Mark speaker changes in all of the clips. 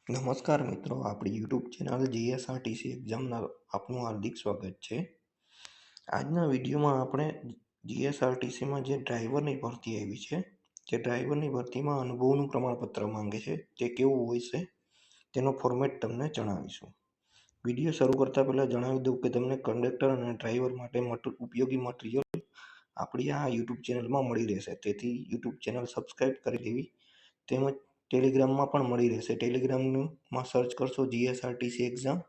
Speaker 1: નમસ્કાર મિત્રો, આપણી યુટ્યુબ ચેનલ જીએસઆરટીસી એક્ઝામના આપનું હાર્દિક સ્વાગત છે. આજના વિડીયોમાં આપણે જીએસઆરટીસીમાં જે ડ્રાઈવરની ભરતી આવી છે, જે ડ્રાઈવરની ભરતીમાં અનુભવનું પ્રમાણપત્ર માંગે છે, તે કેવું હોય છે તેનો ફોર્મેટ તમને જણાવીશું. વિડીયો શરૂ કરતાં પહેલાં જણાવી દઉં કે તમને કંડક્ટર અને ડ્રાઈવર માટે ઉપયોગી મટીરિયલ આપણી આ યુટ્યુબ ચેનલમાં મળી રહેશે. તેથી યુટ્યુબ ચેનલ સબસ્ક્રાઈબ કરી લેવી, તેમજ ટેલિગ્રામમાં પણ મળી રહેશે. ટેલિગ્રામમાં સર્ચ કરશો જીએસઆરટીસી એક્ઝામ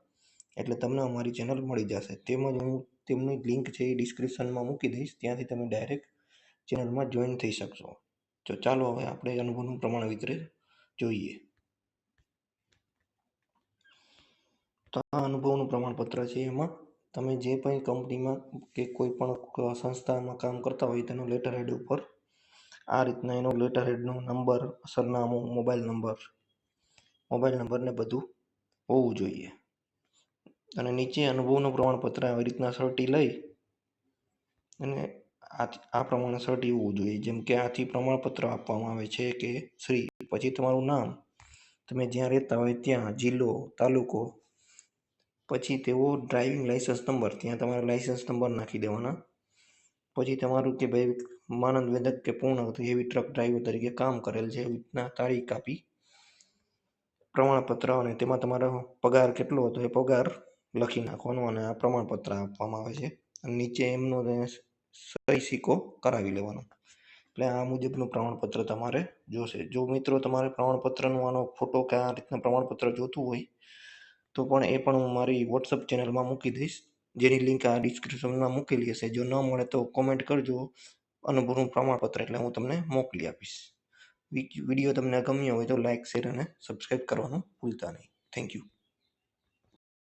Speaker 1: એટલે તમને અમારી ચેનલ મળી જશે. તેમજ હું તેમની લિંક છે એ ડિસ્ક્રિપ્શનમાં મૂકી દઈશ, ત્યાંથી તમે ડાયરેક્ટ ચેનલમાં જોઈન થઈ શકશો. તો ચાલો હવે આપણે અનુભવનું પ્રમાણપત્ર જોઈએ. તો આ અનુભવનું પ્રમાણપત્ર છે, એમાં તમે જે પણ કંપનીમાં કે કોઈ પણ સંસ્થામાં કામ કરતા હોય તેનો લેટર હેડ ઉપર આ રીતના એનો લેટર હેડનો નંબર, સરનામું, મોબાઈલ નંબર ને બધું હોવું જોઈએ. અને નીચે અનુભવનું પ્રમાણપત્ર આવી રીતના સર્ટી લઈ અને આ પ્રમાણે સર્ટી હોવું જોઈએ. જેમ કે આથી પ્રમાણપત્ર આપવામાં આવે છે કે શ્રી, પછી તમારું નામ, તમે જ્યાં રહેતા હોય ત્યાં, જિલ્લો, તાલુકો, પછી તેઓ ડ્રાઇવિંગ લાઇસન્સ નંબર, ત્યાં તમારે લાઇસન્સ નંબર નાખી દેવાના. પછી તમારું કે ભાઈ માનદ વેદક કે પૂર્ણ હેવી ટ્રક ડ્રાઈવર તરીકે કામ કરેલ છે, એવી રીતના તારીખ આપી પ્રમાણપત્ર, અને તેમાં તમારો પગાર કેટલો હતો એ પગાર લખી નાખવાનો અને આ પ્રમાણપત્ર આપવામાં આવે છે. અને નીચે એમનો સહી સિક્કો કરાવી લેવાનો. એટલે આ મુજબનું પ્રમાણપત્ર તમારે જોશે. જો મિત્રો તમારે પ્રમાણપત્રનો આનો ફોટો કે આ રીતના પ્રમાણપત્ર જોતું હોય તો પણ એ પણ હું મારી વોટ્સઅપ ચેનલમાં મૂકી દઈશ, જેની લિંક આ ડિસ્ક્રિપ્શનમાં મૂકેલી હશે. જો ન મળે તો કોમેન્ટ કરજો અનુભવનું પ્રમાણપત્ર, એટલે હું તમને મોકલી આપીશ. વિડીયો તમને ગમ્યો હોય તો લાઇક, શેર અને સબસ્ક્રાઈબ કરવાનું ભૂલતા નહીં. Thank you.